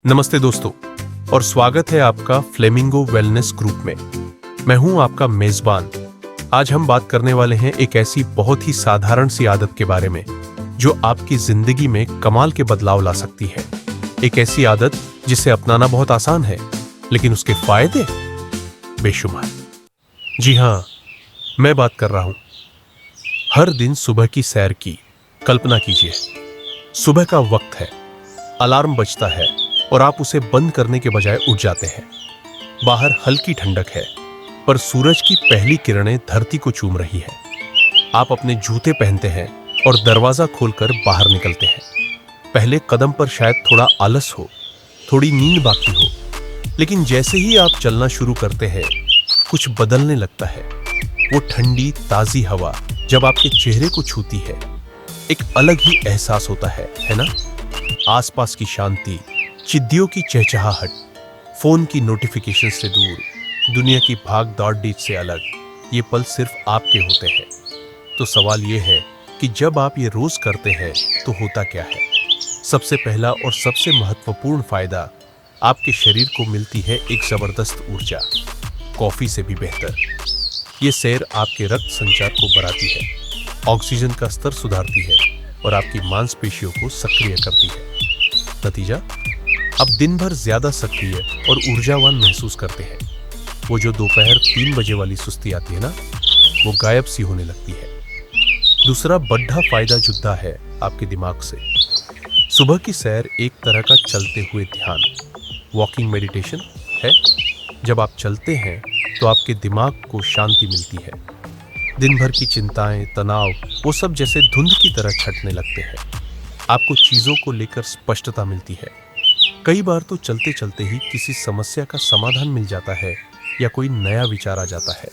नमस्ते दोस्तों और स्वागत है आपका फ्लेमिंगो वेलनेस ग्रुप में। मैं हूं आपका मेजबान। आज हम बात करने वाले हैं एक ऐसी बहुत ही साधारण सी आदत के बारे में जो आपकी जिंदगी में कमाल के बदलाव ला सकती है। एक ऐसी आदत जिसे अपनाना बहुत आसान है लेकिन उसके फायदे बेशुमार। जी हां, मैं बात कर रहा हूं हर दिन सुबह की सैर की। कल्पना कीजिए, सुबह का वक्त है, अलार्म बजता है और आप उसे बंद करने के बजाय उठ जाते हैं। बाहर हल्की ठंडक है पर सूरज की पहली किरणें धरती को चूम रही है। आप अपने जूते पहनते हैं और दरवाजा खोलकर बाहर निकलते हैं। पहले कदम पर शायद थोड़ा आलस हो, थोड़ी नींद बाकी हो, लेकिन जैसे ही आप चलना शुरू करते हैं कुछ बदलने लगता है। वो ठंडी ताजी हवा जब आपके चेहरे को छूती है, एक अलग ही एहसास होता है ना? आसपास की शांति, चिड़ियों की चहचहाहट, फोन की नोटिफिकेशन से दूर, दुनिया की भाग दौड़ से अलग, ये पल सिर्फ आपके होते हैं। तो सवाल ये है कि जब आप ये रोज करते हैं तो होता क्या है? सबसे पहला और सबसे महत्वपूर्ण फायदा, आपके शरीर को मिलती है एक जबरदस्त ऊर्जा, कॉफी से भी बेहतर। ये सैर आपके रक्त संचार को बढ़ाती है, ऑक्सीजन का स्तर सुधारती है और आपकी मांसपेशियों को सक्रिय करती है। नतीजा, आप दिन भर ज्यादा सक्रिय और ऊर्जावान महसूस करते हैं। वो जो दोपहर 3 बजे वाली सुस्ती आती है ना, वो गायब सी होने लगती है। दूसरा बड़ा फायदा जुड़ता है आपके दिमाग से। सुबह की सैर एक तरह का चलते हुए ध्यान, वॉकिंग मेडिटेशन है। जब आप चलते हैं तो आपके दिमाग को शांति मिलती है। दिन भर की चिंताएं, तनाव, वो सब जैसे धुंध की तरह छटने लगते हैं। आपको चीजों को लेकर स्पष्टता मिलती है। कई बार तो चलते चलते ही किसी समस्या का समाधान मिल जाता है या कोई नया विचार आ जाता है।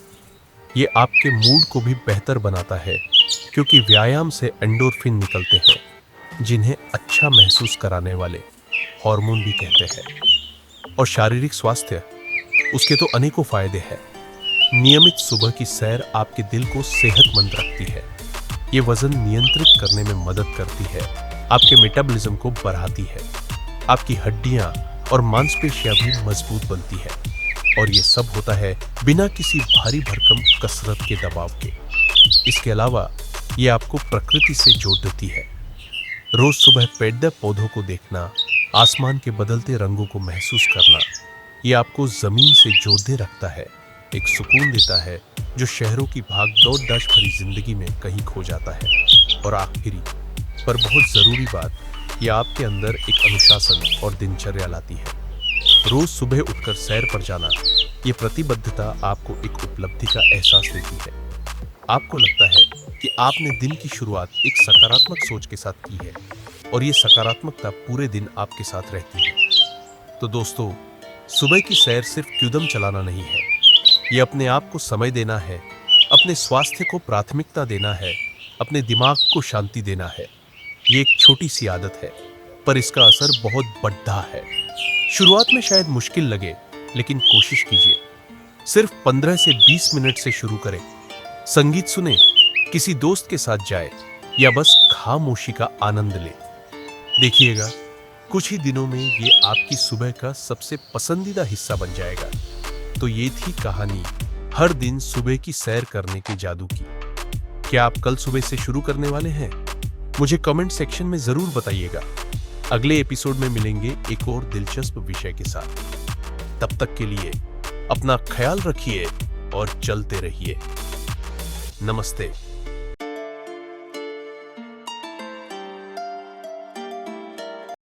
ये आपके मूड को भी बेहतर बनाता है क्योंकि व्यायाम से एंडोर्फिन निकलते हैं जिन्हें अच्छा महसूस कराने वाले हार्मोन भी कहते हैं। और शारीरिक स्वास्थ्य, उसके तो अनेकों फायदे हैं। नियमित सुबह की सैर आपके दिल को सेहतमंद रखती है। ये वजन नियंत्रित करने में मदद करती है, आपके मेटाबॉलिज्म को बढ़ाती है, आपकी हड्डियां और मांसपेशियां भी मजबूत बनती है। और ये सब होता है बिना किसी भारी भरकम कसरत के दबाव के। इसके अलावा ये आपको प्रकृति से जोड़ देती है। रोज सुबह पेड़ पौधों को देखना, आसमान के बदलते रंगों को महसूस करना, ये आपको जमीन से जोड़े रखता है, एक सुकून देता है जो शहरों की भाग दौड़ भरी जिंदगी में कहीं खो जाता है। और आखिरी पर बहुत जरूरी बात, ये आपके अंदर एक अनुशासन और दिनचर्या लाती है। रोज सुबह उठकर सैर पर जाना, ये प्रतिबद्धता आपको एक उपलब्धि का एहसास देती है। आपको लगता है कि आपने दिन की शुरुआत एक सकारात्मक सोच के साथ की है और ये सकारात्मकता पूरे दिन आपके साथ रहती है। तो दोस्तों, सुबह की सैर सिर्फ कदम चलाना नहीं है, ये अपने आप को समय देना है, अपने स्वास्थ्य को प्राथमिकता देना है, अपने दिमाग को शांति देना है। ये एक छोटी सी आदत है पर इसका असर बहुत बड़ा है। शुरुआत में शायद मुश्किल लगे, लेकिन कोशिश कीजिए। सिर्फ 15 से 20 मिनट से शुरू करें। संगीत सुने, किसी दोस्त के साथ जाए या बस खामोशी का आनंद ले। देखिएगा, कुछ ही दिनों में ये आपकी सुबह का सबसे पसंदीदा हिस्सा बन जाएगा। तो ये थी कहानी हर दिन सुबह की सैर करने के जादू की। क्या आप कल सुबह से शुरू करने वाले हैं? मुझे कमेंट सेक्शन में जरूर बताइएगा। अगले एपिसोड में मिलेंगे एक और दिलचस्प विषय के साथ। तब तक के लिए अपना ख्याल रखिए और चलते रहिए। नमस्ते।